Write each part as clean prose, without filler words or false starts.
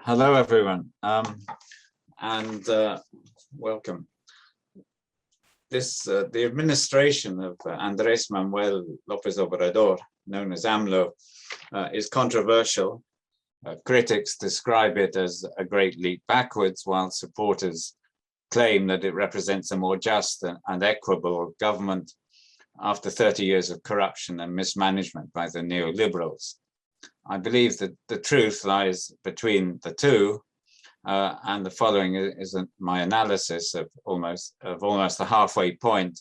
Hello, everyone, and welcome. The administration of Andrés Manuel López Obrador, known as AMLO, is controversial. Critics describe it as a great leap backwards, while supporters claim that it represents a more just and equitable government after 30 years of corruption and mismanagement by the neoliberals. I believe that the truth lies between the two, and the following is my analysis of almost the halfway point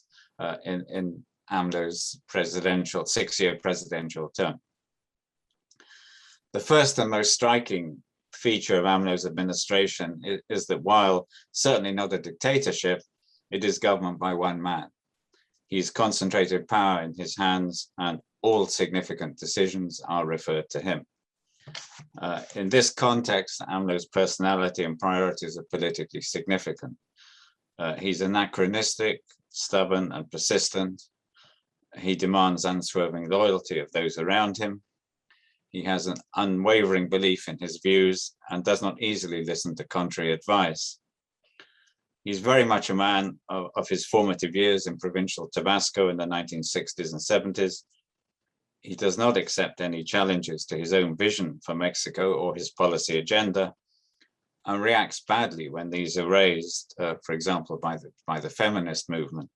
in AMLO's six-year presidential term. The first and most striking feature of AMLO's administration is that while certainly not a dictatorship, it is government by one man. He's concentrated power in his hands, and all significant decisions are referred to him. In this context, AMLO's personality and priorities are politically significant. He's anachronistic, stubborn, and persistent. He demands unswerving loyalty of those around him. He has an unwavering belief in his views and does not easily listen to contrary advice. He's very much a man of his formative years in provincial Tabasco in the 1960s and 70s. He does not accept any challenges to his own vision for Mexico or his policy agenda, and reacts badly when these are raised, for example, by the feminist movement.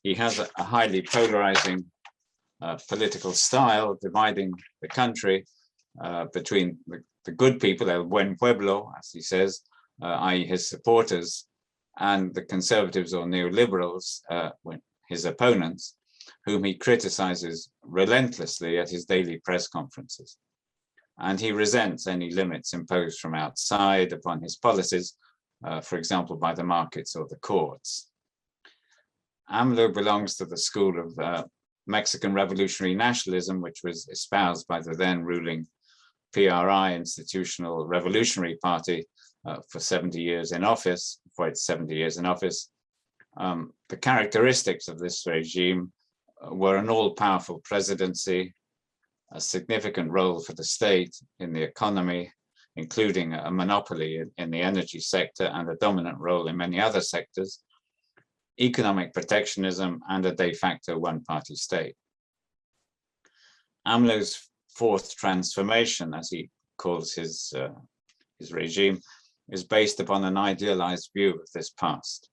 He has a highly polarizing political style, dividing the country between the good people, el buen pueblo, as he says, i.e. his supporters, and the conservatives or neoliberals, his opponents, whom he criticizes relentlessly at his daily press conferences. And he resents any limits imposed from outside upon his policies, for example, by the markets or the courts. AMLO belongs to the school of Mexican revolutionary nationalism, which was espoused by the then ruling PRI, Institutional Revolutionary Party, for 70 years in office, for its 70 years in office. The characteristics of this regime were an all-powerful presidency, a significant role for the state in the economy, including a monopoly in the energy sector and a dominant role in many other sectors, economic protectionism, and a de facto one-party state. AMLO's fourth transformation, as he calls his regime, is based upon an idealized view of this past.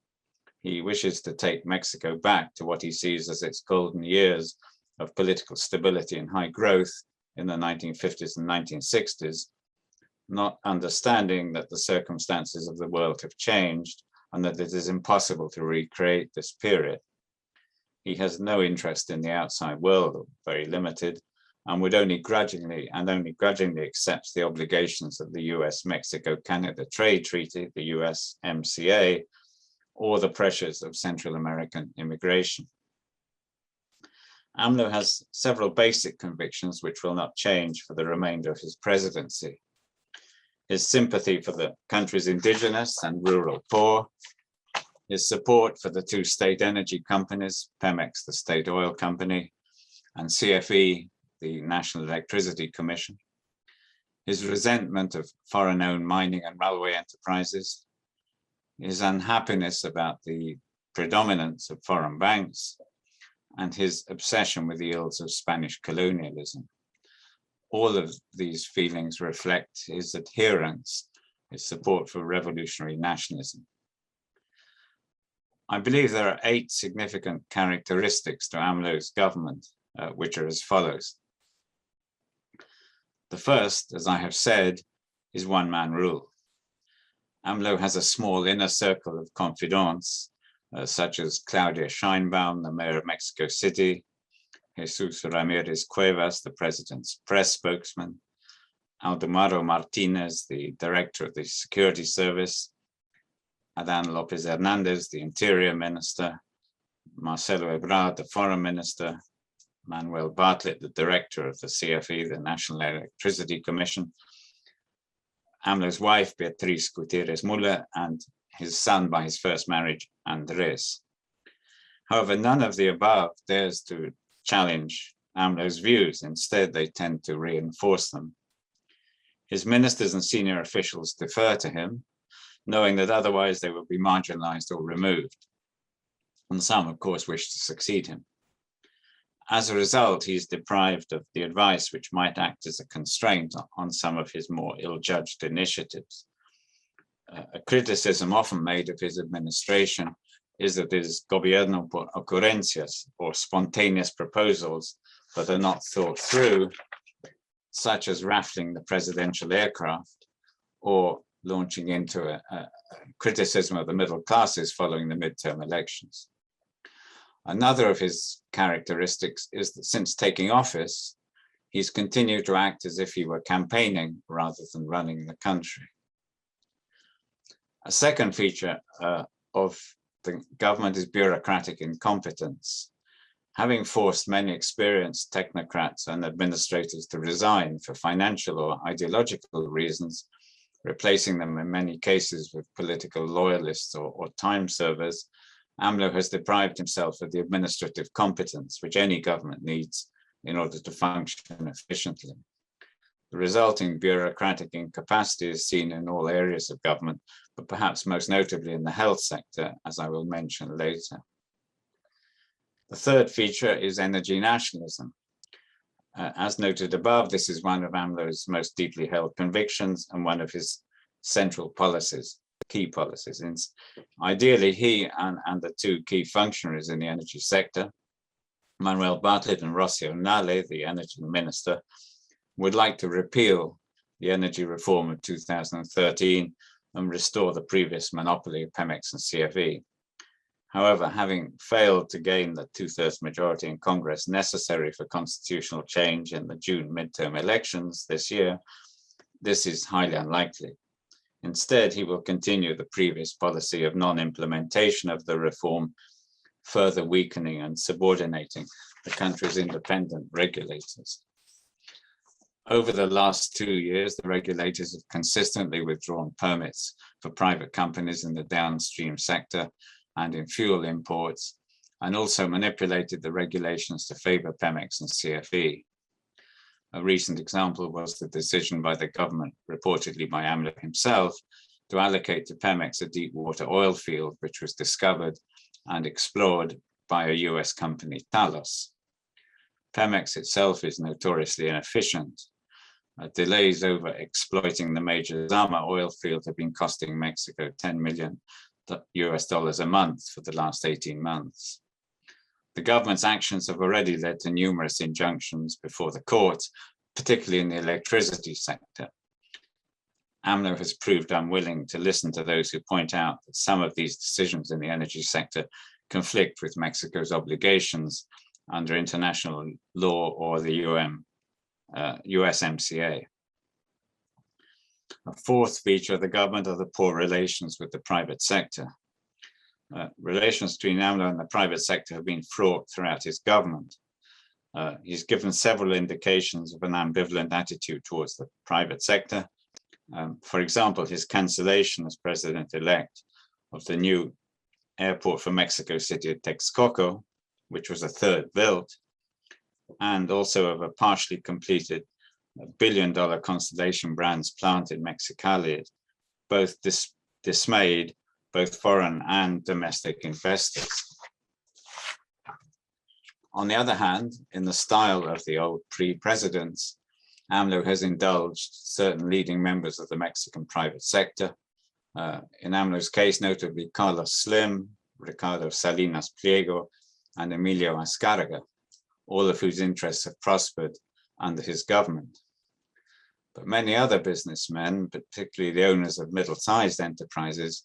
He wishes to take Mexico back to what he sees as its golden years of political stability and high growth in the 1950s and 1960s, not understanding that the circumstances of the world have changed and that it is impossible to recreate this period. He has no interest in the outside world, or very limited, and would only grudgingly accepts the obligations of the US-Mexico-Canada Trade Treaty, the USMCA, or the pressures of Central American immigration. AMLO has several basic convictions which will not change for the remainder of his presidency. His sympathy for the country's indigenous and rural poor, his support for the two state energy companies, Pemex, the state oil company, and CFE, the National Electricity Commission, his resentment of foreign-owned mining and railway enterprises, his unhappiness about the predominance of foreign banks, and his obsession with the ills of Spanish colonialism. All of these feelings reflect his adherence, his support for revolutionary nationalism. I believe there are 8 significant characteristics to AMLO's government, which are as follows. The first, as I have said, is one-man rule. AMLO has a small inner circle of confidants, such as Claudia Sheinbaum, the mayor of Mexico City, Jesus Ramirez Cuevas, the president's press spokesman, Aldemaro Martinez, the director of the security service, Adán López Hernández, the interior minister, Marcelo Ebrard, the foreign minister, Manuel Bartlett, the director of the CFE, the National Electricity Commission, AMLO's wife, Beatriz Gutierrez Müller, and his son by his first marriage, Andrés. However, none of the above dares to challenge AMLO's views. Instead, they tend to reinforce them. His ministers and senior officials defer to him, knowing that otherwise they will be marginalized or removed. And some, of course, wish to succeed him. As a result, he is deprived of the advice which might act as a constraint on some of his more ill-judged initiatives. A criticism often made of his administration is that it is gobierno por ocurrencias, or spontaneous proposals that are not thought through, such as raffling the presidential aircraft or launching into a criticism of the middle classes following the midterm elections. Another of his characteristics is that since taking office, he's continued to act as if he were campaigning rather than running the country. A second feature of the government is bureaucratic incompetence. Having forced many experienced technocrats and administrators to resign for financial or ideological reasons, replacing them in many cases with political loyalists or time servers, AMLO has deprived himself of the administrative competence which any government needs in order to function efficiently. The resulting bureaucratic incapacity is seen in all areas of government, but perhaps most notably in the health sector, as I will mention later. The third feature is energy nationalism. As noted above, this is one of AMLO's most deeply held convictions and one of his central policies, key policies. Ideally, he and the two key functionaries in the energy sector, Manuel Bartlett and Rocio Nale, the energy minister, would like to repeal the energy reform of 2013 and restore the previous monopoly of Pemex and CFE. However, having failed to gain the 2/3 majority in Congress necessary for constitutional change in the June midterm elections this year, this is highly unlikely. Instead, he will continue the previous policy of non-implementation of the reform, further weakening and subordinating the country's independent regulators. Over the last 2 years, the regulators have consistently withdrawn permits for private companies in the downstream sector and in fuel imports, and also manipulated the regulations to favor Pemex and CFE. A recent example was the decision by the government, reportedly by AMLO himself, to allocate to Pemex a deep water oil field which was discovered and explored by a US company, Talos. Pemex itself is notoriously inefficient. Delays over exploiting the major Zama oil field have been costing Mexico $10 million a month for the last 18 months. The government's actions have already led to numerous injunctions before the courts, particularly in the electricity sector. AMLO has proved unwilling to listen to those who point out that some of these decisions in the energy sector conflict with Mexico's obligations under international law or the USMCA. A fourth feature of the government are the poor relations with the private sector. Relations between AMLO and the private sector have been fraught throughout his government. He's given several indications of an ambivalent attitude towards the private sector. For example, his cancellation as president-elect of the new airport for Mexico City at Texcoco, which was a third built, and also of a partially completed $1 billion Constellation Brands plant in Mexicali, both dismayed both foreign and domestic investors. On the other hand, in the style of the old pre-presidents, AMLO has indulged certain leading members of the Mexican private sector. In AMLO's case, notably Carlos Slim, Ricardo Salinas Pliego, and Emilio Azcárraga, all of whose interests have prospered under his government. But many other businessmen, particularly the owners of middle-sized enterprises,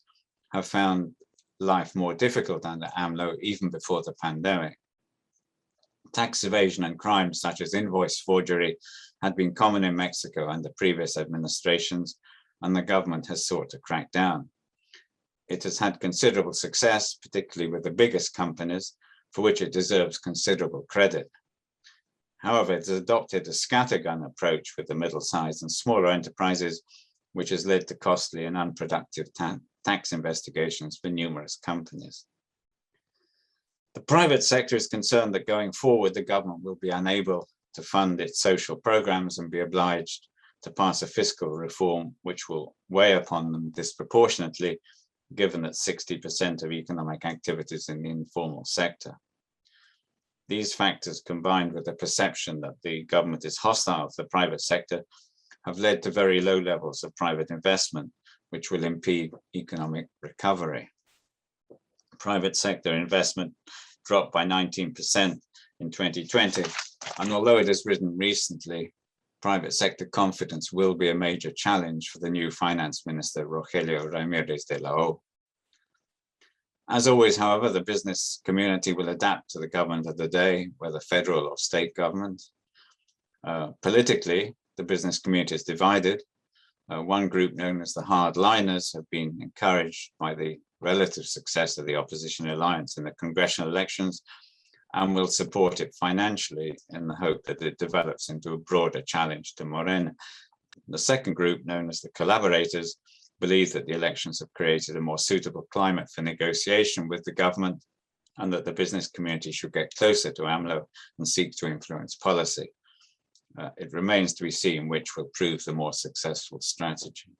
have found life more difficult under AMLO even before the pandemic. Tax evasion and crimes such as invoice forgery had been common in Mexico under previous administrations, and the government has sought to crack down. It has had considerable success, particularly with the biggest companies, for which it deserves considerable credit. However, it has adopted a scattergun approach with the middle-sized and smaller enterprises, which has led to costly and unproductive tax investigations for numerous companies. The private sector is concerned that going forward, the government will be unable to fund its social programs and be obliged to pass a fiscal reform which will weigh upon them disproportionately, given that 60% of economic activities in the informal sector. These factors, combined with the perception that the government is hostile to the private sector, have led to very low levels of private investment, which will impede economic recovery. Private sector investment dropped by 19% in 2020, and although it has risen recently, private sector confidence will be a major challenge for the new finance minister, Rogelio Ramírez de la O. As always, however, the business community will adapt to the government of the day, whether federal or state government. Politically, the business community is divided. One group, known as the hardliners, have been encouraged by the relative success of the opposition alliance in the congressional elections and will support it financially in the hope that it develops into a broader challenge to Morena. The second group, known as the collaborators, believe that the elections have created a more suitable climate for negotiation with the government and that the business community should get closer to AMLO and seek to influence policy. It remains to be seen which will prove the more successful strategy.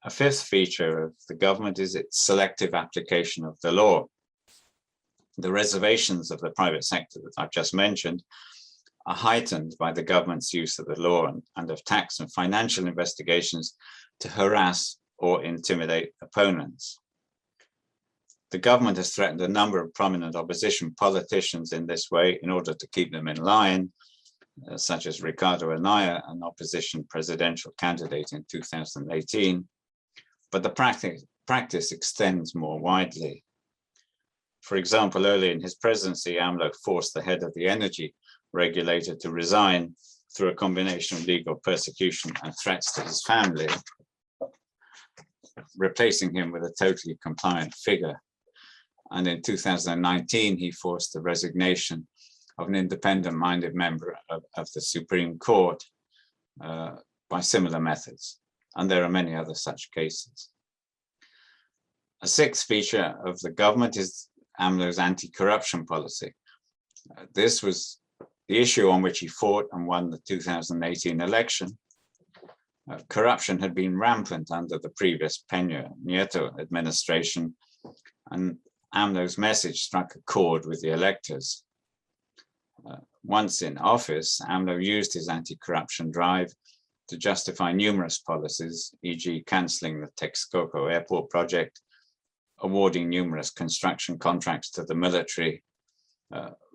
A fifth feature of the government is its selective application of the law. The reservations of the private sector that I've just mentioned are heightened by the government's use of the law and of tax and financial investigations to harass or intimidate opponents. The government has threatened a number of prominent opposition politicians in this way in order to keep them in line, such as Ricardo Anaya, an opposition presidential candidate in 2018, but the practice extends more widely. For example, early in his presidency, AMLO forced the head of the energy regulator to resign through a combination of legal persecution and threats to his family, replacing him with a totally compliant figure. And in 2019, he forced the resignation of an independent-minded member of the Supreme Court by similar methods. And there are many other such cases. A sixth feature of the government is AMLO's anti-corruption policy. This was the issue on which he fought and won the 2018 election. Corruption had been rampant under the previous Peña Nieto administration, and AMLO's message struck a chord with the electors. Once in office, AMLO used his anti-corruption drive to justify numerous policies, e.g. cancelling the Texcoco airport project, awarding numerous construction contracts to the military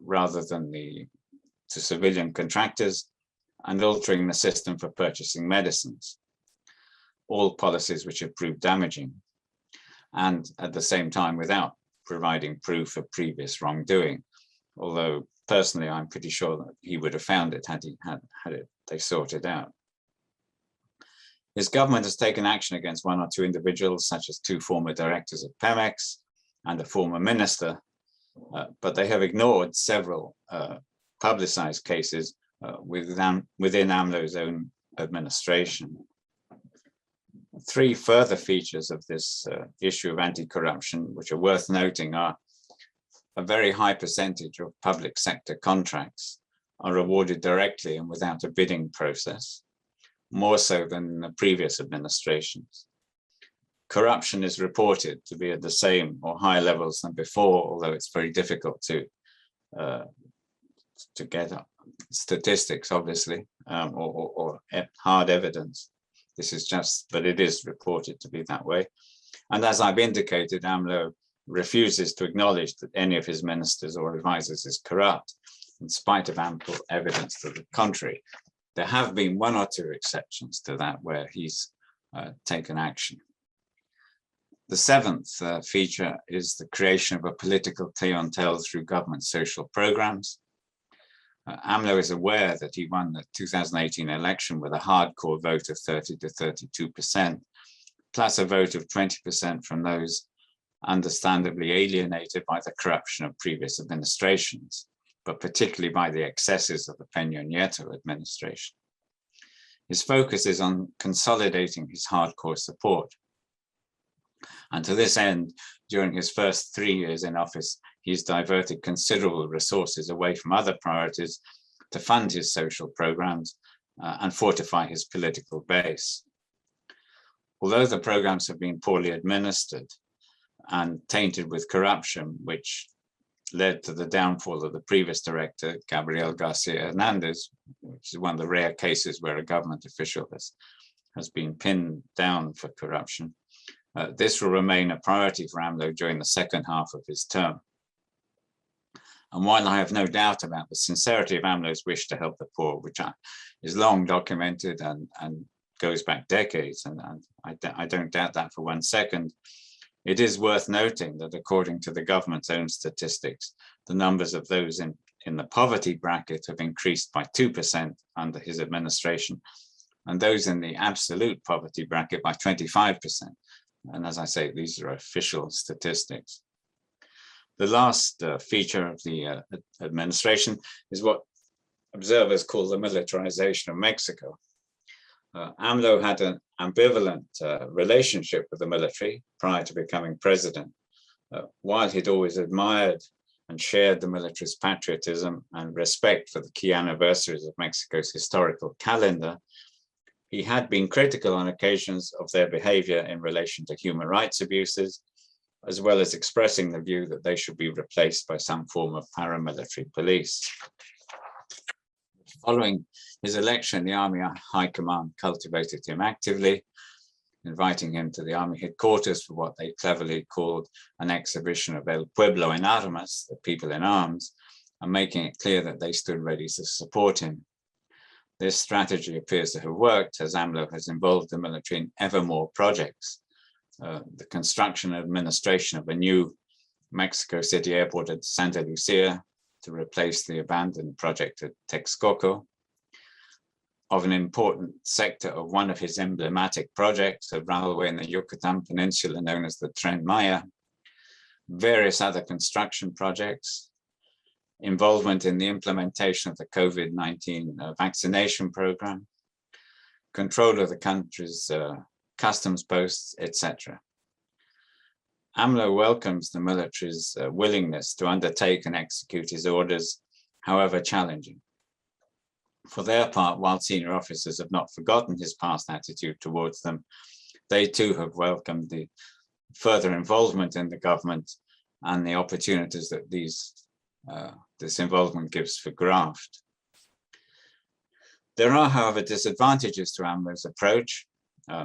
rather than to civilian contractors, and altering the system for purchasing medicines. All policies which have proved damaging, and at the same time without providing proof of previous wrongdoing. Although personally, I'm pretty sure that he would have found it had they sorted out. His government has taken action against one or two individuals, such as two former directors of Pemex and a former minister, but they have ignored several publicized cases within AMLO's own administration. Three further features of this issue of anti-corruption, which are worth noting, are a very high percentage of public sector contracts are awarded directly and without a bidding process, more so than in the previous administrations. Corruption is reported to be at the same or higher levels than before, although it's very difficult to get statistics, obviously, or hard evidence. This is just, but it is reported to be that way. And as I've indicated, AMLO refuses to acknowledge that any of his ministers or advisors is corrupt, in spite of ample evidence to the contrary. There have been one or two exceptions to that where he's taken action. The seventh feature is the creation of a political clientele through government social programs. AMLO is aware that he won the 2018 election with a hardcore vote of 30 to 32%, plus a vote of 20% from those understandably alienated by the corruption of previous administrations, but particularly by the excesses of the Peña Nieto administration. His focus is on consolidating his hardcore support. And to this end, during his first 3 years in office, he's diverted considerable resources away from other priorities to fund his social programs, and fortify his political base. Although the programs have been poorly administered and tainted with corruption, which led to the downfall of the previous director, Gabriel Garcia Hernandez, which is one of the rare cases where a government official has been pinned down for corruption. This will remain a priority for AMLO during the second half of his term. And while I have no doubt about the sincerity of AMLO's wish to help the poor, which is long documented and goes back decades, and I don't doubt that for 1 second, it is worth noting that according to the government's own statistics, the numbers of those in the poverty bracket have increased by 2% under his administration, and those in the absolute poverty bracket by 25%. And as I say, these are official statistics. The last feature of the administration is what observers call the militarization of Mexico. AMLO had an ambivalent relationship with the military prior to becoming president. While he'd always admired and shared the military's patriotism and respect for the key anniversaries of Mexico's historical calendar, he had been critical on occasions of their behavior in relation to human rights abuses, as well as expressing the view that they should be replaced by some form of paramilitary police. Following his election, the Army High Command cultivated him actively, inviting him to the Army headquarters for what they cleverly called an exhibition of El Pueblo en Armas, the people in arms, and making it clear that they stood ready to support him. This strategy appears to have worked, as AMLO has involved the military in ever more projects. The construction and administration of a new Mexico City airport at Santa Lucia to replace the abandoned project at Texcoco, of an important sector of one of his emblematic projects, a railway in the Yucatan Peninsula known as the Tren Maya, various other construction projects, involvement in the implementation of the COVID-19 vaccination program, control of the country's customs posts, etc. AMLO welcomes the military's willingness to undertake and execute his orders, however challenging. For their part, while senior officers have not forgotten his past attitude towards them, they too have welcomed the further involvement in the government and the opportunities that this involvement gives for graft. There are, however, disadvantages to AMLO's approach.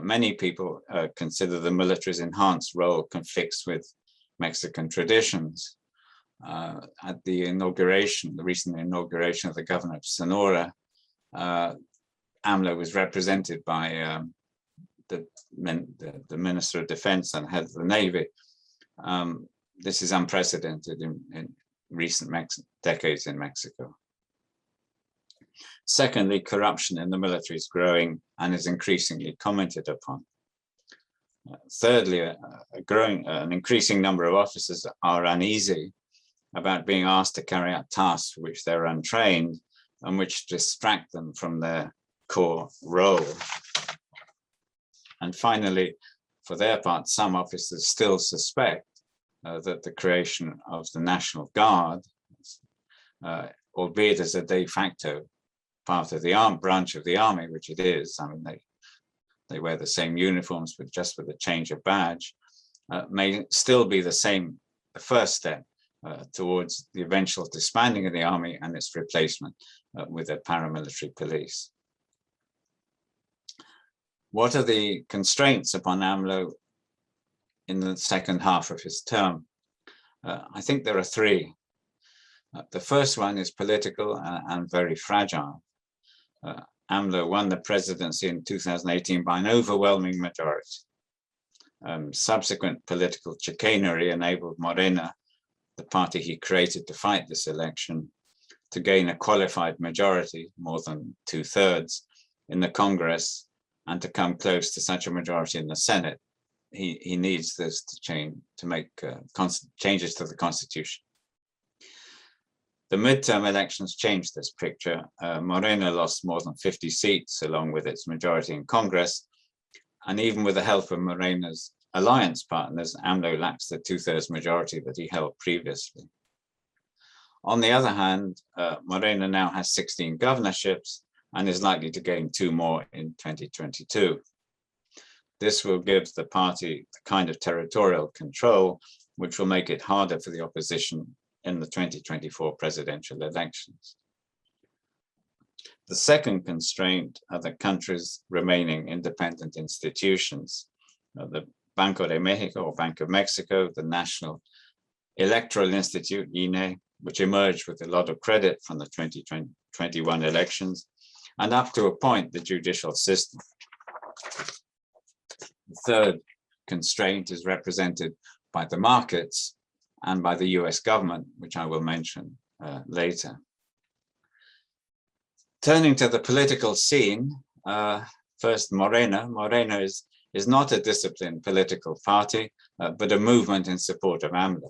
Many people consider the military's enhanced role conflicts with Mexican traditions. At the recent inauguration of the governor of Sonora, AMLO was represented by the Minister of Defense and head of the Navy. This is unprecedented in recent decades in Mexico. Secondly, corruption in the military is growing and is increasingly commented upon. Thirdly, an increasing number of officers are uneasy about being asked to carry out tasks for which they're untrained and which distract them from their core role. And finally, for their part, some officers still suspect that the creation of the National Guard, albeit as a de facto part of the armed branch of the army, which it is, I mean, they wear the same uniforms, but just with a change of badge, may still be the first step towards the eventual disbanding of the army and its replacement with a paramilitary police. What are the constraints upon AMLO in the second half of his term? I think there are three. The first one is political and very fragile. AMLO won the presidency in 2018 by an overwhelming majority. Subsequent political chicanery enabled Morena, the party he created to fight this election, to gain a qualified majority, more than 2/3, in the Congress, and to come close to such a majority in the Senate. He needs this to make changes to the Constitution. The midterm elections changed this picture. Morena lost more than 50 seats along with its majority in Congress. And even with the help of Morena's alliance partners, AMLO lacks the 2/3 majority that he held previously. On the other hand, Morena now has 16 governorships and is likely to gain 2 more in 2022. This will give the party the kind of territorial control which will make it harder for the opposition in the 2024 presidential elections. The second constraint are the country's remaining independent institutions. The Banco de Mexico, or Bank of Mexico, the National Electoral Institute, INE, which emerged with a lot of credit from the 2021 elections, and up to a point, the judicial system. The third constraint is represented by the markets and by the US government, which I will mention later. Turning to the political scene, first Morena. Morena is not a disciplined political party, but a movement in support of AMLO.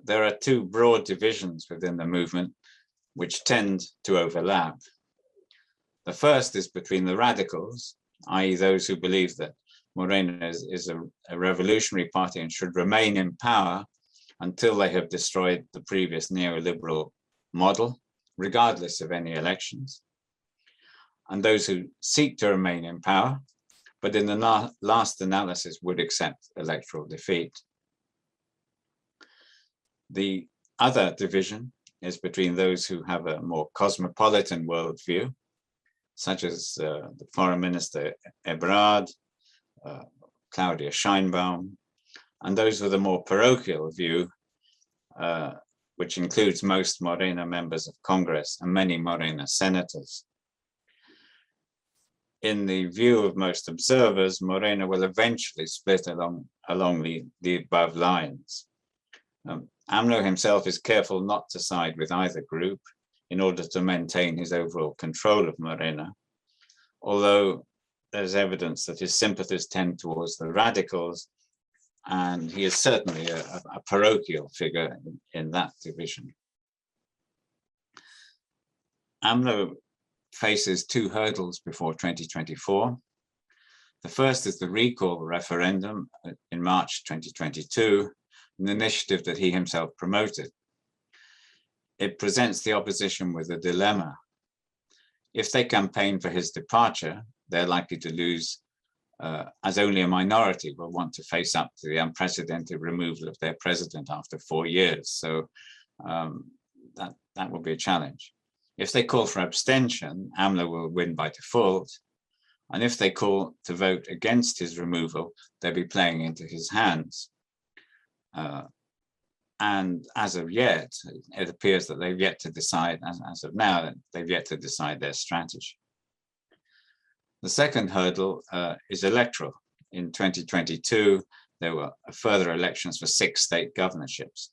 There are 2 broad divisions within the movement which tend to overlap. The first is between the radicals, i.e. those who believe that Morena is a revolutionary party and should remain in power until they have destroyed the previous neoliberal model, regardless of any elections. And those who seek to remain in power, but in the last analysis would accept electoral defeat. The other division is between those who have a more cosmopolitan worldview, such as the Foreign Minister Ebrard, Claudia Sheinbaum, and those with a more parochial view, which includes most Morena members of Congress and many Morena senators. In the view of most observers, Morena will eventually split along the above lines. AMLO himself is careful not to side with either group in order to maintain his overall control of Morena, although there's evidence that his sympathies tend towards the radicals, and he is certainly a parochial figure in that division. AMLO faces 2 hurdles before 2024. The first is the recall referendum in March 2022, an initiative that he himself promoted. It presents the opposition with a dilemma. If they campaign for his departure, they're likely to lose, as only a minority will want to face up to the unprecedented removal of their president after 4 years. So that will be a challenge. If they call for abstention, AMLO will win by default. And if they call to vote against his removal, they'll be playing into his hands. And as of yet, it appears that they've yet to decide, as of now, they've yet to decide their strategy. The second hurdle is electoral. In 2022, there were further elections for 6 state governorships.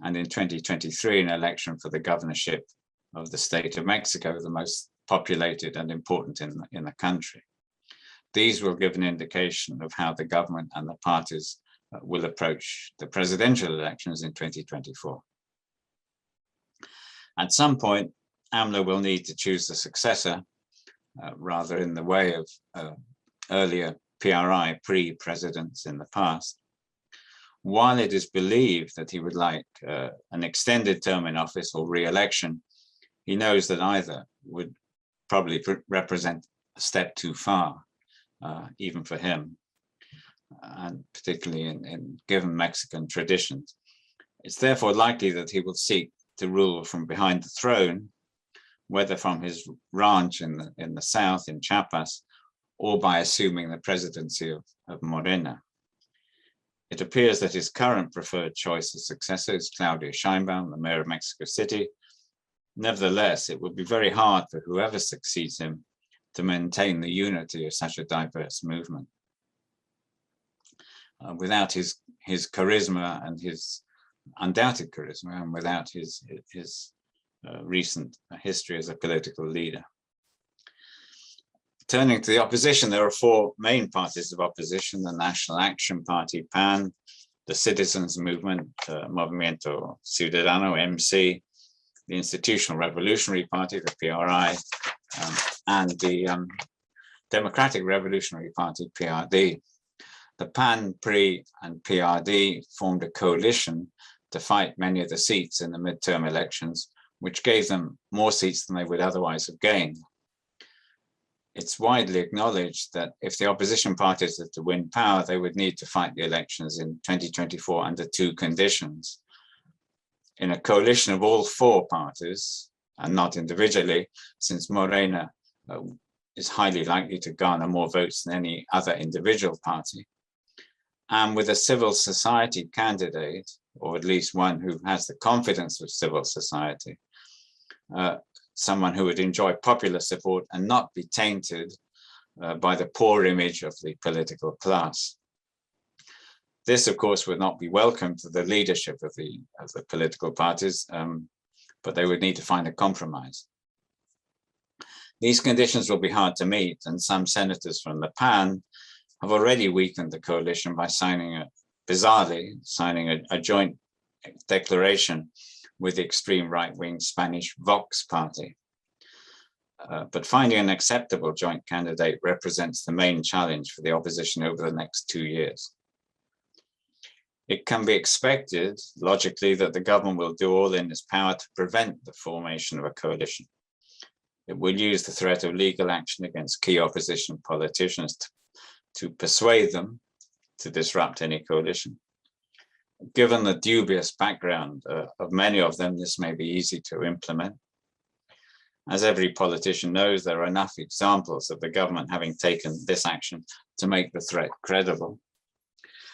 And in 2023, an election for the governorship of the state of Mexico, the most populated and important in the country. These will give an indication of how the government and the parties will approach the presidential elections in 2024. At some point, AMLO will need to choose a successor, rather in the way of earlier PRI pre-presidents in the past. While it is believed that he would like an extended term in office or re-election, he knows that either would probably represent a step too far, even for him, and particularly in given Mexican traditions. It's therefore likely that he will seek to rule from behind the throne, whether from his ranch in the south in Chiapas, or by assuming the presidency of Morena. It appears that his current preferred choice as successor is Claudia Sheinbaum, the mayor of Mexico City. Nevertheless, it would be very hard for whoever succeeds him to maintain the unity of such a diverse movement. Without his charisma and his undoubted charisma, and without his recent history as a political leader. Turning to the opposition, there are 4 main parties of opposition: the National Action Party, PAN, the Citizens Movement, Movimiento Ciudadano, MC, the Institutional Revolutionary Party, the PRI, and the Democratic Revolutionary Party, PRD. The PAN, PRI, and PRD formed a coalition to fight many of the seats in the midterm elections, which gave them more seats than they would otherwise have gained. it's widely acknowledged that if the opposition parties are to win power, they would need to fight the elections in 2024 under two conditions. In a coalition of all four parties, and not individually, since Morena is highly likely to garner more votes than any other individual party, and with a civil society candidate, or at least one who has the confidence of civil society, someone who would enjoy popular support and not be tainted by the poor image of the political class. This, of course, would not be welcome to the leadership of the political parties, but they would need to find a compromise. These conditions will be hard to meet, and some senators from the PAN have already weakened the coalition by bizarrely signing a joint declaration with the extreme right-wing Spanish Vox party. But finding an acceptable joint candidate represents the main challenge for the opposition over the next 2 years. It can be expected, logically, that the government will do all in its power to prevent the formation of a coalition. It will use the threat of legal action against key opposition politicians to persuade them to disrupt any coalition. Given the dubious background of many of them, this may be easy to implement. As every politician knows, there are enough examples of the government having taken this action to make the threat credible.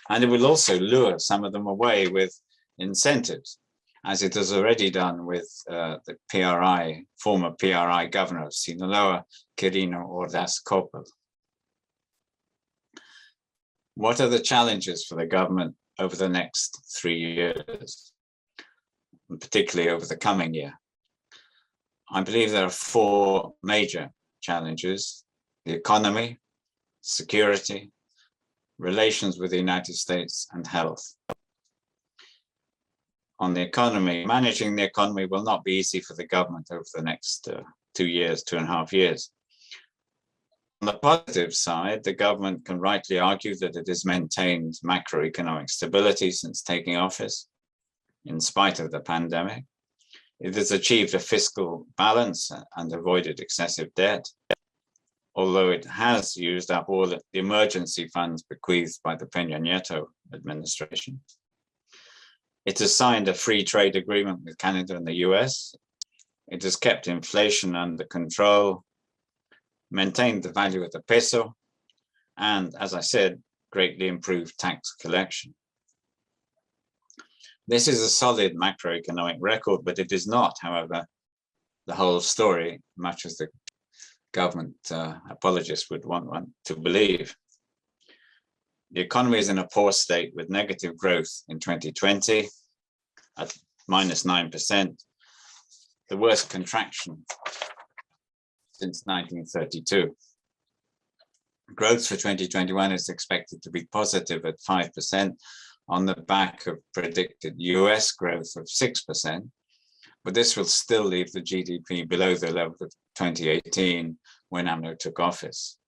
And it will also lure some of them away with incentives, as it has already done with the former PRI governor of Sinaloa, Quirino Ordaz Coppel. What are the challenges for the government over the next 3 years, and particularly over the coming year? I believe there are 4 major challenges: the economy, security, relations with the United States, and health. On the economy, managing the economy will not be easy for the government over the next 2.5 years. On the positive side, the government can rightly argue that it has maintained macroeconomic stability since taking office, in spite of the pandemic. It has achieved a fiscal balance and avoided excessive debt, although it has used up all the emergency funds bequeathed by the Peña Nieto administration. It has signed a free trade agreement with Canada and the US. It has kept inflation under control, maintained the value of the peso, and, as I said, greatly improved tax collection. This is a solid macroeconomic record, but it is not, however, the whole story, much as the government apologists would want one to believe. The economy is in a poor state with negative growth in 2020 at -9%, the worst contraction since 1932. Growth for 2021 is expected to be positive at 5% on the back of predicted US growth of 6%, but this will still leave the GDP below the level of 2018 when AMLO took office.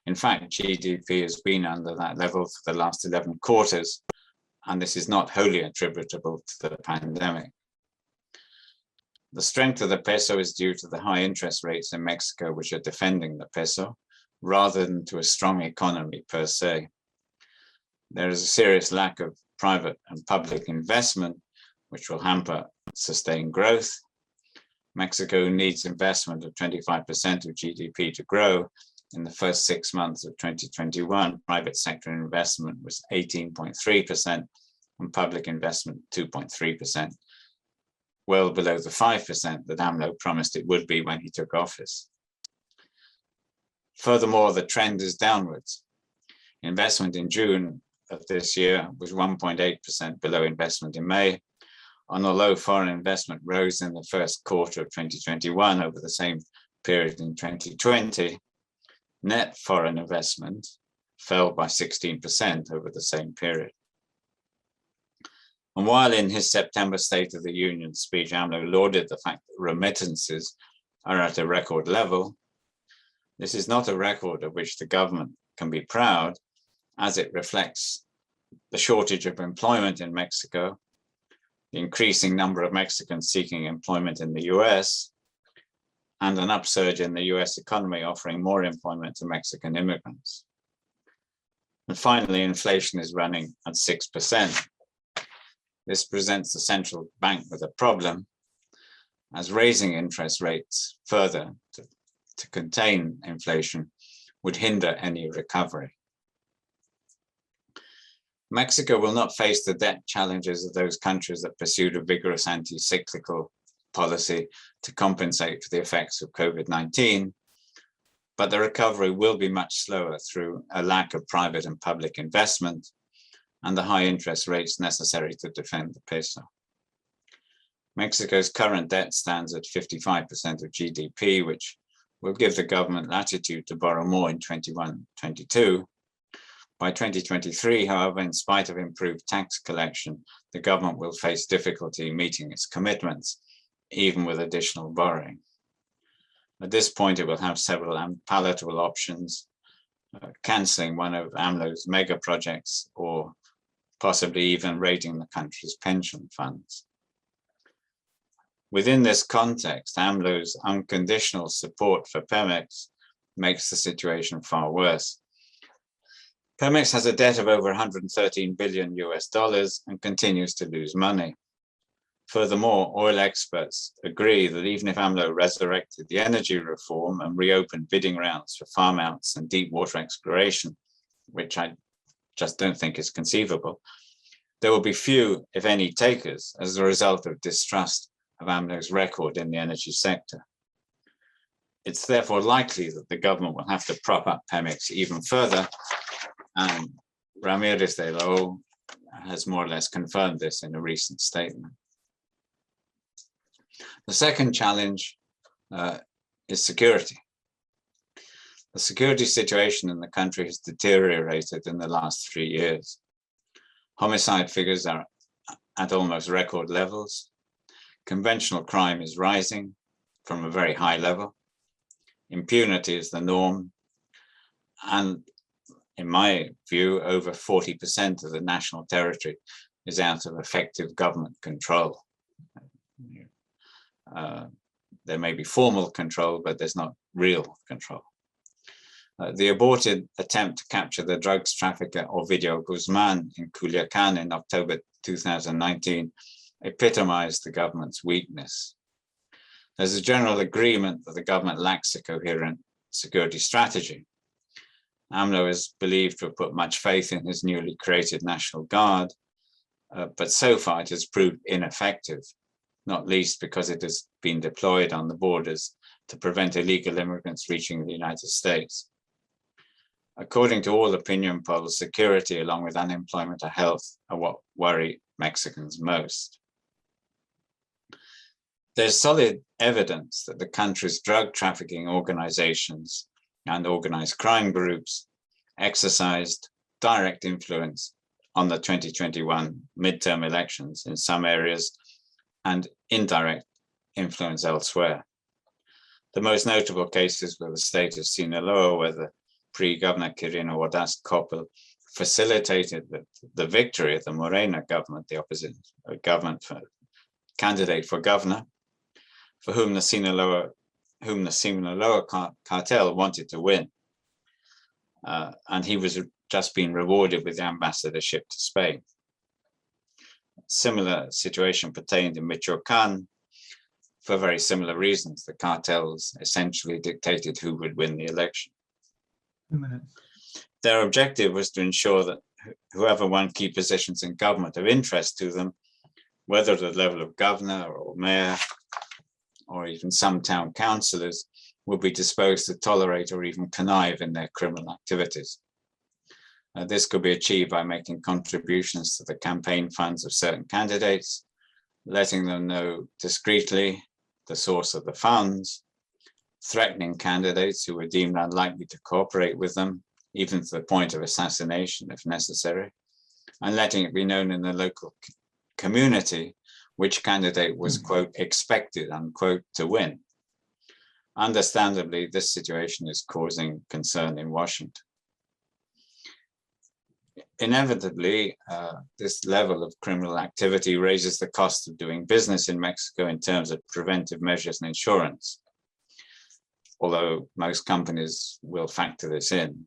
In fact, GDP has been under that level for the last 11 quarters, and this is not wholly attributable to the pandemic. The strength of the peso is due to the high interest rates in Mexico, which are defending the peso, rather than to a strong economy per se. There is a serious lack of private and public investment, which will hamper sustained growth. Mexico needs investment of 25% of GDP to grow. In the first 6 months of 2021, private sector investment was 18.3% and public investment 2.3%, well below the 5% that AMLO promised it would be when he took office. Furthermore, the trend is downwards. Investment in June of this year was 1.8% below investment in May, and although foreign investment rose in the first quarter of 2021 over the same period in 2020, net foreign investment fell by 16% over the same period. And while in his September State of the Union speech, AMLO lauded the fact that remittances are at a record level, this is not a record of which the government can be proud, as it reflects the shortage of employment in Mexico, the increasing number of Mexicans seeking employment in the US, and an upsurge in the US economy offering more employment to Mexican immigrants. And finally, inflation is running at 6%. This presents the central bank with a problem, as raising interest rates further to contain inflation would hinder any recovery. Mexico will not face the debt challenges of those countries that pursued a vigorous anti-cyclical policy to compensate for the effects of COVID-19, but the recovery will be much slower through a lack of private and public investment and the high interest rates necessary to defend the peso. Mexico's current debt stands at 55% of GDP, which will give the government latitude to borrow more in 21-22. By 2023, however, in spite of improved tax collection, the government will face difficulty meeting its commitments, even with additional borrowing. At this point, it will have several unpalatable options, cancelling one of AMLO's mega projects or possibly even raiding the country's pension funds. Within this context, AMLO's unconditional support for Pemex makes the situation far worse. Pemex has a debt of over 113 billion US dollars and continues to lose money. Furthermore, oil experts agree that even if AMLO resurrected the energy reform and reopened bidding rounds for farm outs and deep water exploration, which I just don't think is conceivable, there will be few, if any, takers as a result of distrust of AMLO's record in the energy sector. It's therefore likely that the government will have to prop up Pemex even further, and Ramirez de la O has more or less confirmed this in a recent statement. The second challenge is security. The security situation in the country has deteriorated in the last 3 years. Homicide figures are at almost record levels. Conventional crime is rising from a very high level. Impunity is the norm. And in my view, over 40% of the national territory is out of effective government control. There may be formal control, but there's not real control. The aborted attempt to capture the drugs trafficker Ovidio Guzman in Culiacan in October 2019 epitomized the government's weakness. There's a general agreement that the government lacks a coherent security strategy. AMLO is believed to have put much faith in his newly created National Guard, but so far it has proved ineffective, not least because it has been deployed on the borders to prevent illegal immigrants reaching the United States. According to all opinion polls, security along with unemployment or health are what worry Mexicans most. There's solid evidence that the country's drug trafficking organizations and organized crime groups exercised direct influence on the 2021 midterm elections in some areas and indirect influence elsewhere. The most notable cases were the state of Sinaloa, where the pre-governor Quirino Ordaz Coppel facilitated the victory of the Morena government, the opposite government candidate for governor, for whom the Sinaloa cartel wanted to win. And he was just being rewarded with the ambassadorship to Spain. Similar situation pertained in Michoacan for very similar reasons. The cartels essentially dictated who would win the election. 2 minutes. Their objective was to ensure that whoever won key positions in government of interest to them, whether at the level of governor or mayor, or even some town councillors, would be disposed to tolerate or even connive in their criminal activities. This could be achieved by making contributions to the campaign funds of certain candidates, letting them know discreetly the source of the funds, threatening candidates who were deemed unlikely to cooperate with them, even to the point of assassination if necessary, and letting it be known in the local community which candidate was, quote, expected, unquote, to win. Understandably, this situation is causing concern in Washington. Inevitably, this level of criminal activity raises the cost of doing business in Mexico in terms of preventive measures and insurance. although most companies will factor this in.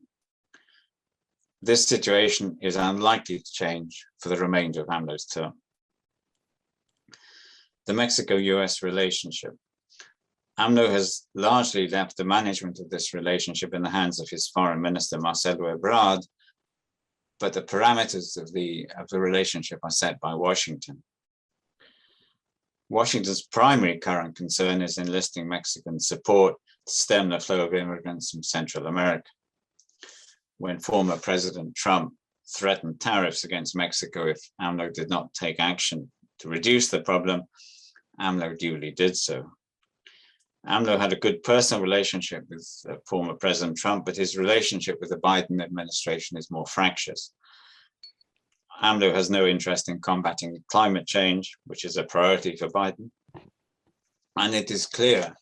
This situation is unlikely to change for the remainder of AMLO's term. The Mexico-US relationship. AMLO has largely left the management of this relationship in the hands of his foreign minister, Marcelo Ebrard, but the parameters of the relationship are set by Washington. Washington's primary current concern is enlisting Mexican support to stem the flow of immigrants from Central America. When former President Trump threatened tariffs against Mexico if AMLO did not take action to reduce the problem, AMLO duly did so. AMLO had a good personal relationship with former President Trump, but his relationship with the Biden administration is more fractious. AMLO has no interest in combating climate change, which is a priority for Biden. And it is clear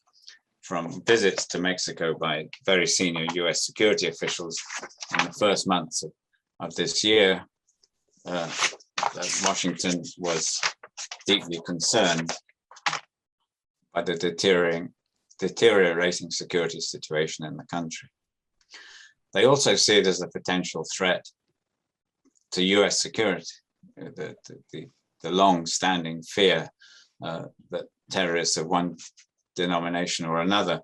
from visits to Mexico by very senior US security officials in the first months of this year that Washington was deeply concerned by the deteriorating security situation in the country. They also see it as a potential threat to US security, the long-standing fear that terrorists of one denomination or another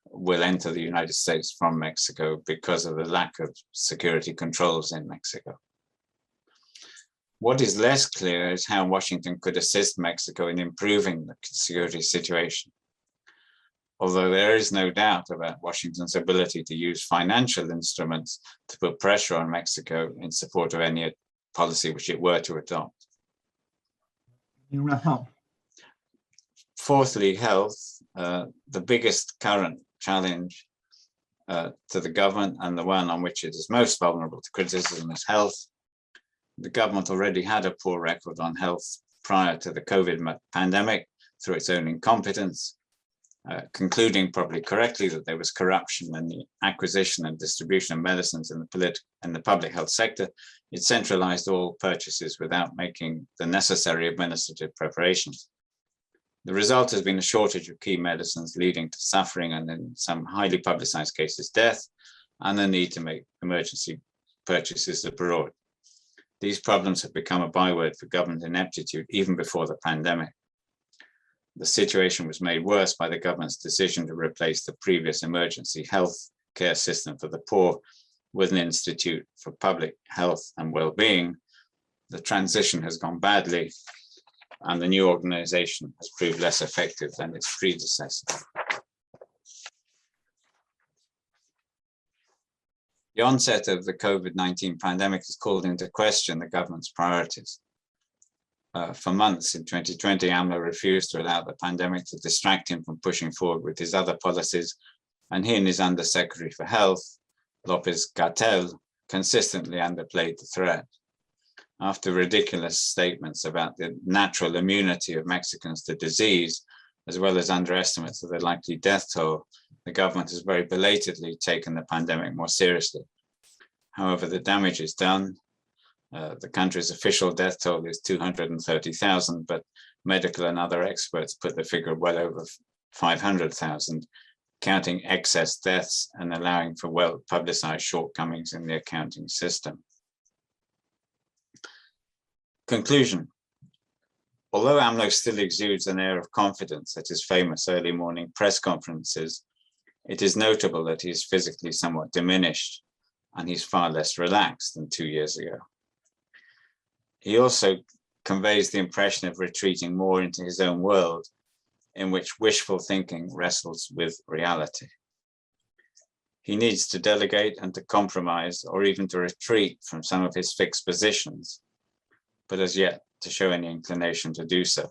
will enter the United States from Mexico because of the lack of security controls in Mexico. What is less clear is how Washington could assist Mexico in improving the security situation. Although there is no doubt about Washington's ability to use financial instruments to put pressure on Mexico in support of any policy which it were to adopt. Fourthly, health. The biggest current challenge to the government and the one on which it is most vulnerable to criticism is health. The government already had a poor record on health prior to the COVID pandemic through its own incompetence, concluding probably correctly that there was corruption in the acquisition and distribution of medicines in the public health sector. It centralized all purchases without making the necessary administrative preparations. The result has been a shortage of key medicines, leading to suffering and in some highly publicized cases, death, and the need to make emergency purchases abroad. These problems have become a byword for government ineptitude even before the pandemic. The situation was made worse by the government's decision to replace the previous emergency health care system for the poor with an institute for public health and well-being. The transition has gone badly, and the new organization has proved less effective than its predecessor. The onset of the COVID-19 pandemic has called into question the government's priorities. For months in 2020, AMLO refused to allow the pandemic to distract him from pushing forward with his other policies, and he and his Undersecretary for Health, Lopez-Gatell, consistently underplayed the threat. After ridiculous statements about the natural immunity of Mexicans to disease, as well as underestimates of the likely death toll, the government has very belatedly taken the pandemic more seriously. However, the damage is done. The country's official death toll is 230,000, but medical and other experts put the figure well over 500,000, counting excess deaths and allowing for well-publicized shortcomings in the accounting system. Conclusion. Although AMLO still exudes an air of confidence at his famous early morning press conferences, it is notable that he is physically somewhat diminished and he's far less relaxed than 2 years ago. He also conveys the impression of retreating more into his own world, in which wishful thinking wrestles with reality. He needs to delegate and to compromise, or even to retreat from some of his fixed positions, but as yet to show any inclination to do so.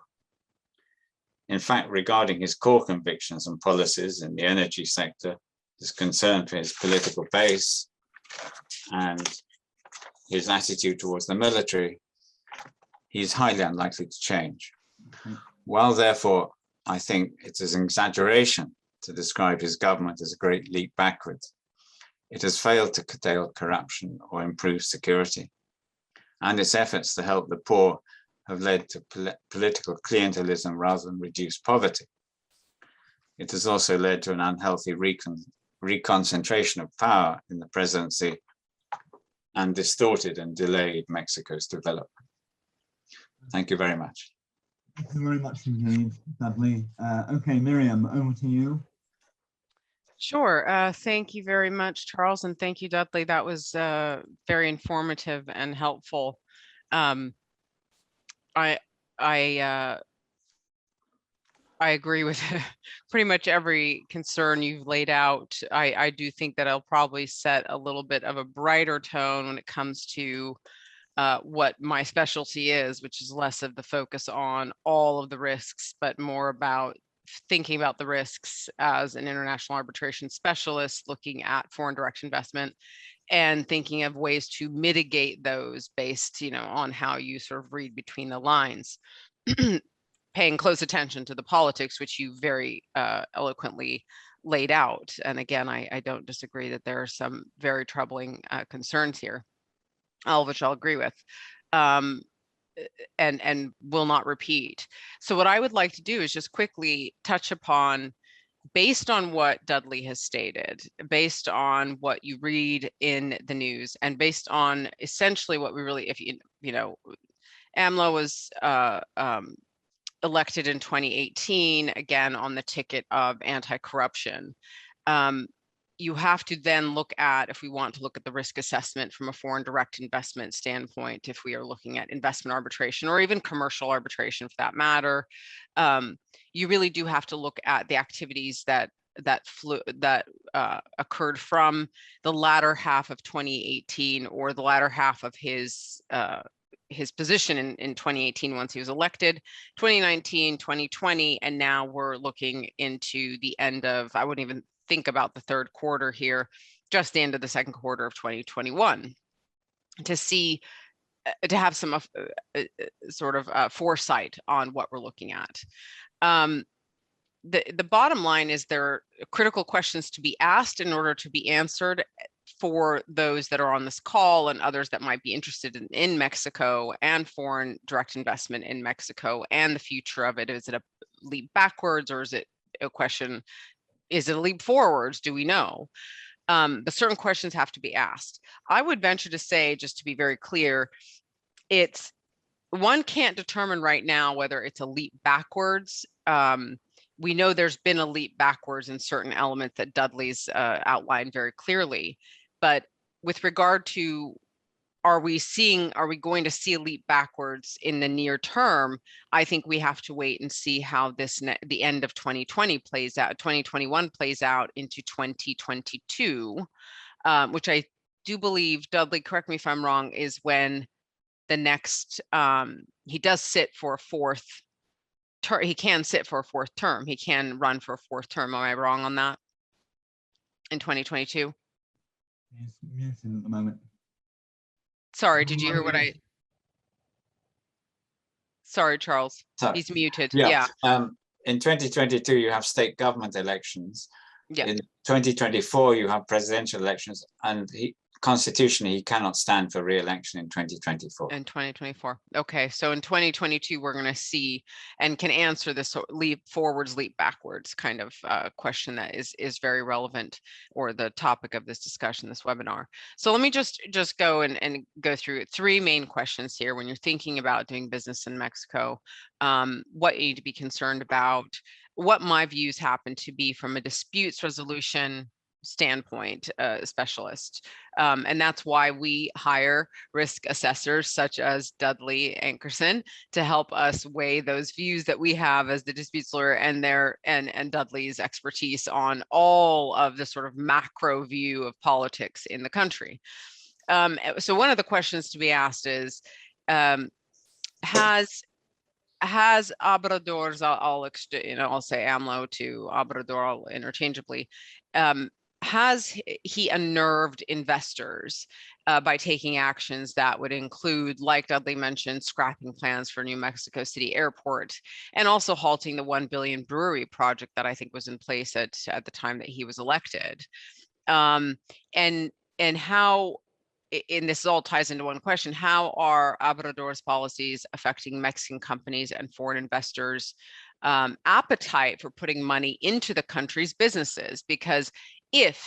In fact, regarding his core convictions and policies in the energy sector, his concern for his political base and his attitude towards the military, he is highly unlikely to change. While therefore, I think it is an exaggeration to describe his government as a great leap backwards, it has failed to curtail corruption or improve security, and its efforts to help the poor have led to political clientelism rather than reduce poverty. It has also led to an unhealthy reconcentration of power in the presidency and distorted and delayed Mexico's development. Thank you very much. Thank you very much indeed, Dudley. Okay, Meriam, over to you. Sure. Thank you very much, Charles, and thank you, Dudley. That was very informative and helpful. I agree with pretty much every concern you've laid out. I do think that I'll probably set a little bit of a brighter tone when it comes to what my specialty is, which is less of the focus on all of the risks, but more about thinking about the risks as an international arbitration specialist, looking at foreign direct investment and thinking of ways to mitigate those based, on how you sort of read between the lines. Paying close attention to the politics, which you very eloquently laid out. And again, I don't disagree that there are some very troubling concerns here, all of which I'll agree with, and will not repeat. So what I would like to do is just quickly touch upon, based on what Dudley has stated, based on what you read in the news, and based on essentially what we really, AMLO was elected in 2018, again, on the ticket of anti-corruption. You have to then look at, if we want to look at the risk assessment from a foreign direct investment standpoint, if we are looking at investment arbitration or even commercial arbitration for that matter, you really do have to look at the activities that occurred from the latter half of 2018 or the latter half of his position in 2018 once he was elected, 2019, 2020, and now we're looking into the end of, I wouldn't even think about the third quarter here, just the end of the second quarter of 2021, to see, to have some sort of foresight on what we're looking at. The bottom line is there are critical questions to be asked in order to be answered for those that are on this call and others that might be interested in Mexico and foreign direct investment in Mexico and the future of it. Is it a leap backwards, or is it a question, is it a leap forwards? Do we know? But certain questions have to be asked. I would venture to say, just to be very clear, one can't determine right now whether it's a leap backwards. We know there's been a leap backwards in certain elements that Dudley's outlined very clearly, but with regard to, are we going to see a leap backwards in the near term? I think we have to wait and see how the end of 2020 plays out, 2021 plays out into 2022, which I do believe, Dudley, correct me if I'm wrong, is when the next, he does sit for a fourth term. He can sit for a fourth term. He can run for a fourth term. Am I wrong on that? In 2022? He's muted at the moment. Sorry, did you hear what Sorry, Charles. Sorry. He's muted. Yeah. In 2022, you have state government elections. Yeah. In 2024, you have presidential elections, and constitutionally, he cannot stand for re-election in 2024. In 2024. Okay, so in 2022, we're going to see and can answer this leap forwards, leap backwards kind of question that is very relevant, or the topic of this discussion, this webinar. So let me just go and go through three main questions here when you're thinking about doing business in Mexico. What you need to be concerned about, what my views happen to be from a disputes resolution standpoint, specialist. And that's why we hire risk assessors such as Dudley Ankerson to help us weigh those views that we have as the disputes lawyer and Dudley's expertise on all of the sort of macro view of politics in the country. So one of the questions to be asked is, has Obrador's, I'll say AMLO to Obrador interchangeably, has he unnerved investors by taking actions that would include, like Dudley mentioned, scrapping plans for New Mexico City Airport, and also halting the 1 billion brewery project that I think was in place at the time that he was elected? And how, and this all ties into one question, how are Obrador's policies affecting Mexican companies and foreign investors appetite for putting money into the country's businesses. Because if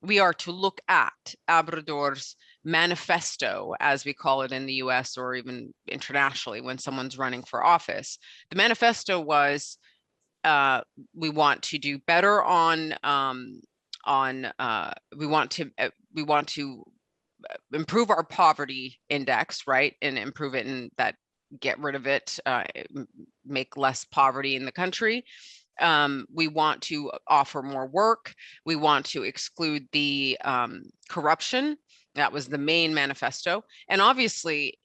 we are to look at Obrador's manifesto, as we call it in the US or even internationally when someone's running for office, the manifesto was we want to do better on we want to improve our poverty index, right, and improve it, and that get rid of it, make less poverty in the country. We want to offer more work. We want to exclude the corruption. That was the main manifesto. And obviously,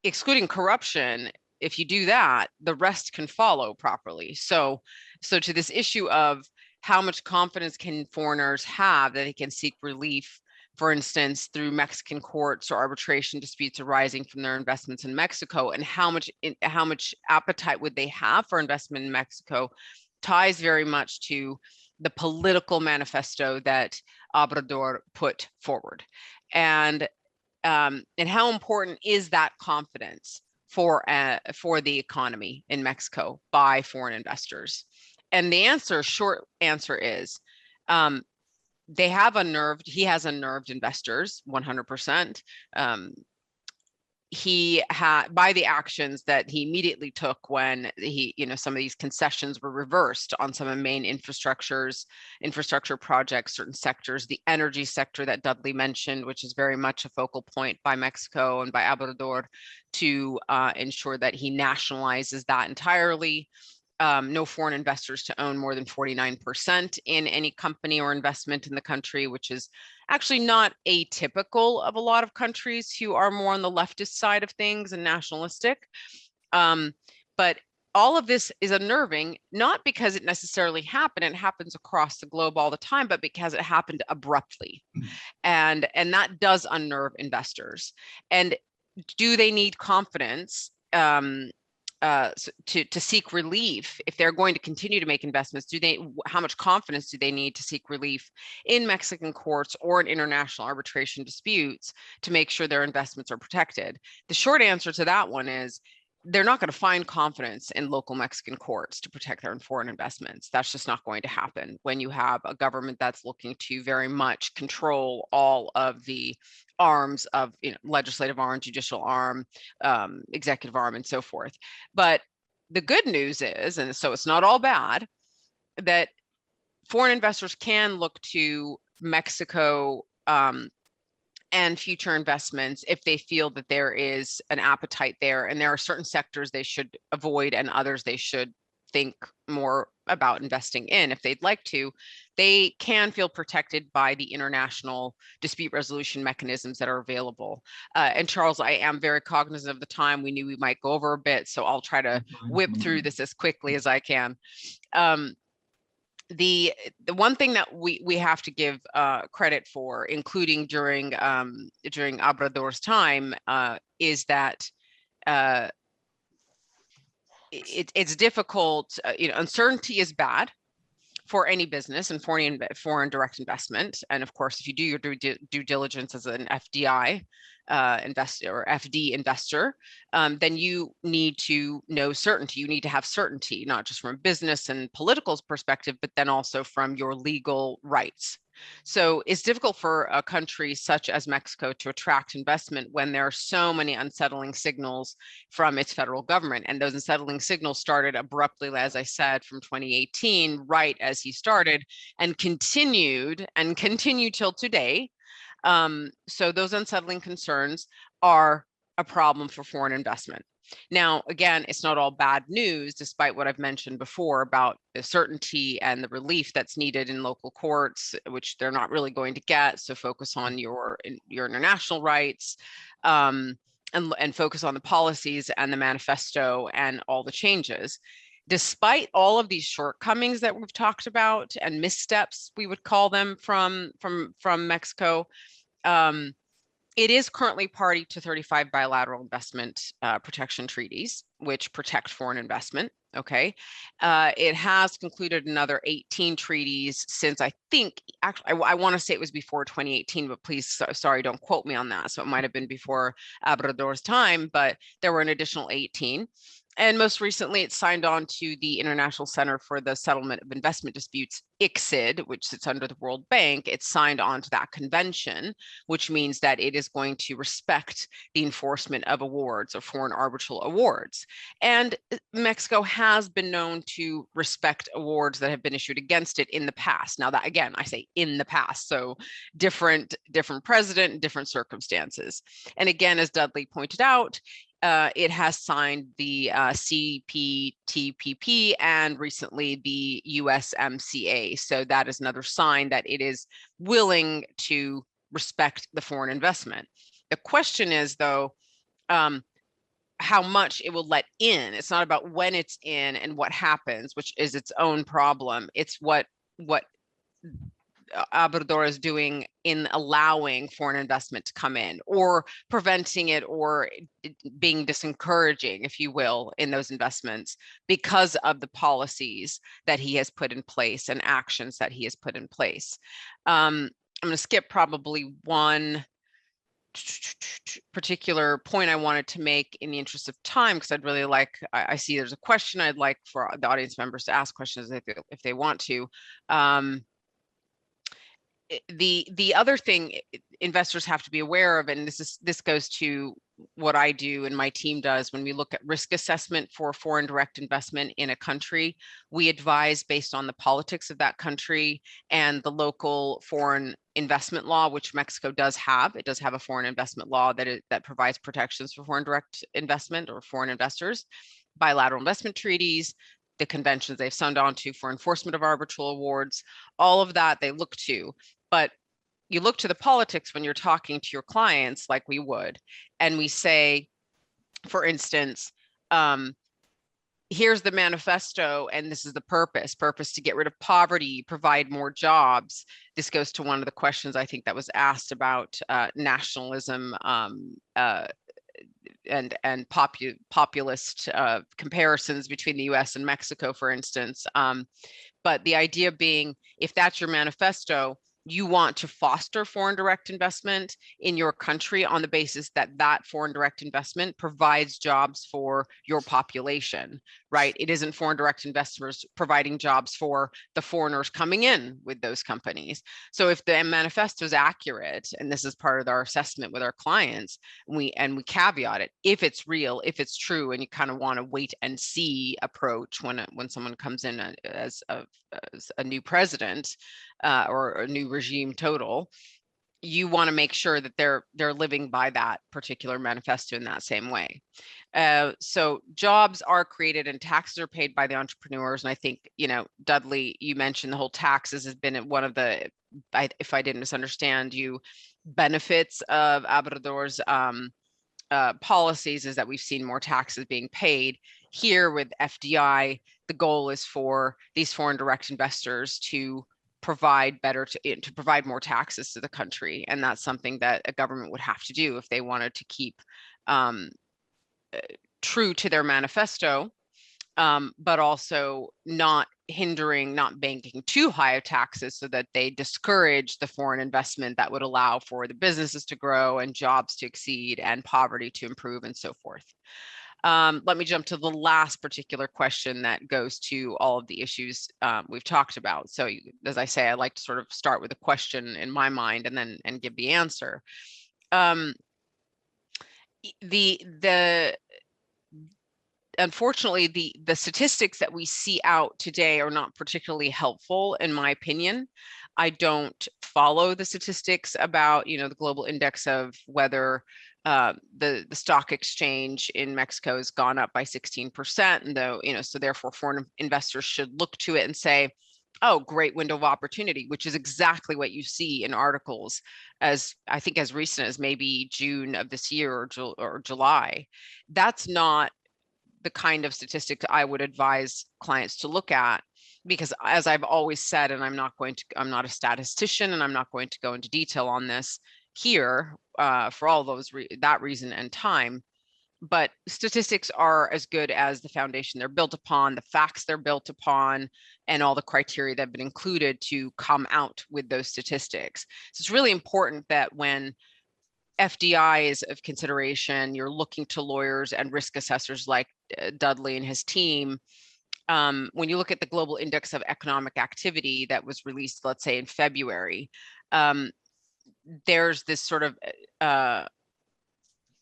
excluding corruption, if you do that, the rest can follow properly. So to this issue of how much confidence can foreigners have that they can seek relief, for instance, through Mexican courts or arbitration disputes arising from their investments in Mexico, and how much appetite would they have for investment in Mexico, ties very much to the political manifesto that Obrador put forward. And how important is that confidence for the economy in Mexico by foreign investors? And the short answer is, he has unnerved investors 100%. He had, by the actions that he immediately took when some of these concessions were reversed on some of the main infrastructure projects, certain sectors, the energy sector that Dudley mentioned, which is very much a focal point by Mexico and by Obrador to ensure that he nationalizes that entirely. No foreign investors to own more than 49% in any company or investment in the country, which is actually not atypical of a lot of countries who are more on the leftist side of things and nationalistic. But all of this is unnerving, not because it necessarily happened, it happens across the globe all the time, but because it happened abruptly. And that does unnerve investors. And do they need confidence to seek relief if they're going to continue to make investments? How much confidence do they need to seek relief in Mexican courts or in international arbitration disputes to make sure their investments are protected? The short answer to that one is they're not going to find confidence in local Mexican courts to protect their foreign investments. That's just not going to happen when you have a government that's looking to very much control all of the arms of legislative arm, judicial arm, executive arm, and so forth. But the good news is, and so it's not all bad, that foreign investors can look to Mexico and future investments if they feel that there is an appetite there, and there are certain sectors they should avoid and others they should think more about investing in. If they'd like to, they can feel protected by the international dispute resolution mechanisms that are available. And Charles, I am very cognizant of the time. We knew we might go over a bit, so I'll try to whip through this as quickly as I can. The one thing that we have to give credit for, including during Obrador's time, is that it's difficult. Uncertainty is bad for any business and foreign direct investment. And of course, if you do your due diligence as an FDI investor or FD investor, then you need to know certainty. You need to have certainty, not just from a business and political perspective, but then also from your legal rights. So it's difficult for a country such as Mexico to attract investment when there are so many unsettling signals from its federal government. And those unsettling signals started abruptly, as I said, from 2018, right as he started, and continued till today. So those unsettling concerns are a problem for foreign investment. Now, again, it's not all bad news, despite what I've mentioned before about the certainty and the relief that's needed in local courts, which they're not really going to get. So focus on your international rights, and focus on the policies and the manifesto and all the changes. Despite all of these shortcomings that we've talked about and missteps, we would call them, from Mexico, it is currently party to 35 bilateral investment protection treaties, which protect foreign investment. Okay. It has concluded another 18 treaties since, I think, actually, I want to say it was before 2018, but please, sorry, don't quote me on that. So it might have been before Obrador's time, but there were an additional 18. And most recently, it signed on to the International Center for the Settlement of Investment Disputes, ICSID, which sits under the World Bank. It signed on to that convention, which means that it is going to respect the enforcement of awards or foreign arbitral awards. And Mexico has been known to respect awards that have been issued against it in the past. Now that, again, I say in the past, so different president, different circumstances. And again, as Dudley pointed out, it has signed the CPTPP and recently the USMCA. So that is another sign that it is willing to respect the foreign investment. The question is, though, how much it will let in. It's not about when it's in and what happens, which is its own problem. It's what Obrador is doing in allowing foreign investment to come in, or preventing it, or being disencouraging, if you will, in those investments because of the policies that he has put in place and actions that he has put in place. I'm going to skip probably one particular point I wanted to make in the interest of time, because I'd really like, I see there's a question I'd like for the audience members to ask questions if they want to. The other thing investors have to be aware of, and this goes to what I do and my team does when we look at risk assessment for foreign direct investment in a country, we advise based on the politics of that country and the local foreign investment law, which Mexico does have. It does have a foreign investment law that provides protections for foreign direct investment or foreign investors, bilateral investment treaties, the conventions they've signed on to for enforcement of arbitral awards, all of that they look to. But you look to the politics when you're talking to your clients, like we would, and we say, for instance, here's the manifesto, and this is the purpose to get rid of poverty, provide more jobs. This goes to one of the questions I think that was asked about nationalism and populist comparisons between the US and Mexico, for instance. But the idea being, if that's your manifesto, you want to foster foreign direct investment in your country on the basis that that foreign direct investment provides jobs for your population, right? It isn't foreign direct investors providing jobs for the foreigners coming in with those companies. So if the manifesto is accurate, and this is part of our assessment with our clients, we caveat it, if it's real, if it's true, and you kind of want to wait and see approach when someone comes in as a new president, or a new regime total, you want to make sure that they're living by that particular manifesto in that same way. So jobs are created and taxes are paid by the entrepreneurs. And I think, Dudley, you mentioned the whole taxes has been one of the, if I didn't misunderstand you, benefits of Obrador's policies is that we've seen more taxes being paid. Here with FDI, the goal is for these foreign direct investors to provide to provide more taxes to the country, and that's something that a government would have to do if they wanted to keep true to their manifesto, but also not banking too high of taxes so that they discourage the foreign investment that would allow for the businesses to grow and jobs to exceed and poverty to improve and so forth. Let me jump to the last particular question that goes to all of the issues we've talked about. So as I say, I like to sort of start with a question in my mind and give the answer. Unfortunately, the statistics that we see out today are not particularly helpful, in my opinion. I don't follow the statistics about, the global index of whether the stock exchange in Mexico has gone up by 16%, and though, so therefore foreign investors should look to it and say, oh, great window of opportunity, which is exactly what you see in articles as I think as recent as maybe June of this year or July. That's not the kind of statistics I would advise clients to look at, because as I've always said, and I'm not a statistician, and I'm not going to go into detail on this here for all those that reason and time, but statistics are as good as the foundation they're built upon, the facts they're built upon, and all the criteria that have been included to come out with those statistics. So it's really important that when FDI is of consideration. You're looking to lawyers and risk assessors like Dudley and his team. When you look at the Global Index of Economic Activity that was released, let's say in February, there's this sort of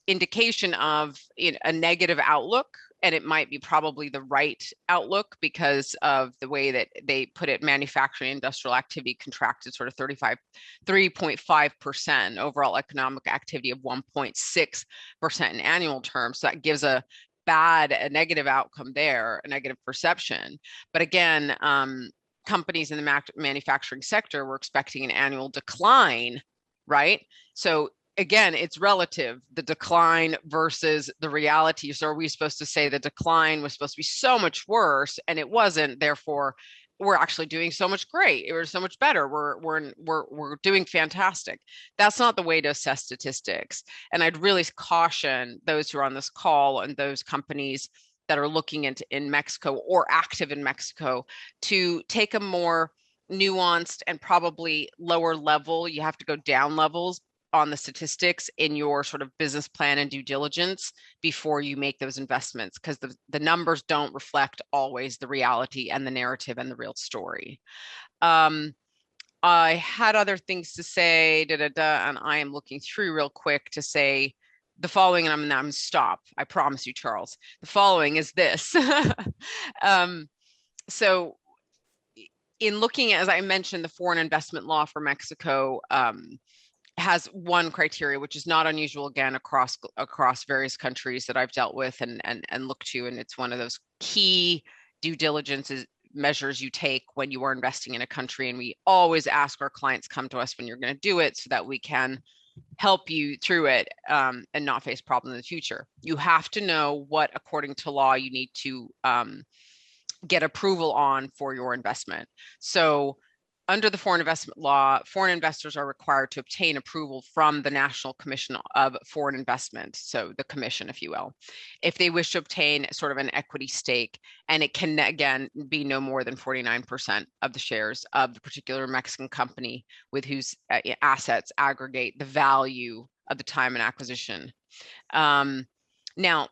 indication of a negative outlook, and it might be probably the right outlook because of the way that they put it. Manufacturing industrial activity contracted sort of 3.5%, overall economic activity of 1.6% in annual terms. So that gives a negative outcome there, a negative perception. But again, companies in the manufacturing sector were expecting an annual decline, right? So again, it's relative, the decline versus the reality. So are we supposed to say the decline was supposed to be so much worse and it wasn't, therefore we're actually doing so much great, we're so much better, we're doing fantastic? That's not the way to assess statistics. And I'd really caution those who are on this call and those companies that are looking in Mexico or active in Mexico to take a more nuanced and probably lower level, you have to go down levels on the statistics in your sort of business plan and due diligence before you make those investments, because the numbers don't reflect always the reality and the narrative and the real story. I had other things to say, and I am looking through real quick to say the following, and I'm stop. I promise you, Charles. The following is this. So in looking at, as I mentioned, the foreign investment law for Mexico, has one criteria, which is not unusual, again, across various countries that I've dealt with and looked to. And it's one of those key due diligence measures you take when you are investing in a country. And we always ask our clients, come to us when you're going to do it so that we can help you through it and not face problems in the future. You have to know what, according to law, you need to get approval on for your investment. So under the foreign investment law, foreign investors are required to obtain approval from the National Commission of Foreign Investment, so the commission, if you will, if they wish to obtain sort of an equity stake, and it can, again, be no more than 49% of the shares of the particular Mexican company with whose assets aggregate the value of the time and acquisition. Now,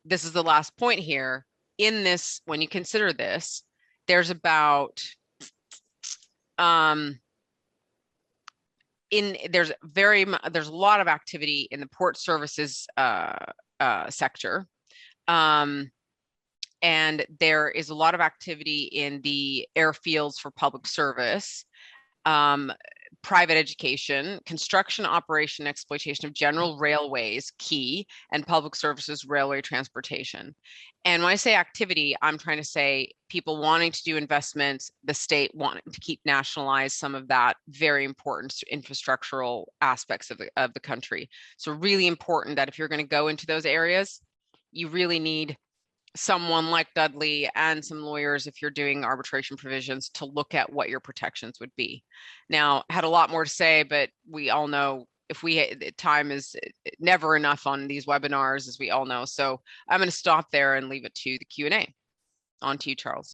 this is the last point here. In this, when you consider this, there's about there's a lot of activity in the port services sector, and there is a lot of activity in the airfields for public service, private education, construction, operation, exploitation of general railways, key, and public services, railway transportation. And when I say activity, I'm trying to say people wanting to do investments, the state wanting to keep nationalized some of that very important infrastructural aspects of the country. So really important that if you're going to go into those areas, you really need someone like Dudley and some lawyers, if you're doing arbitration provisions, to look at what your protections would be. Now, I had a lot more to say, but we all know time is never enough on these webinars, as we all know. So I'm going to stop there and leave it to the Q&A. On to you, Charles.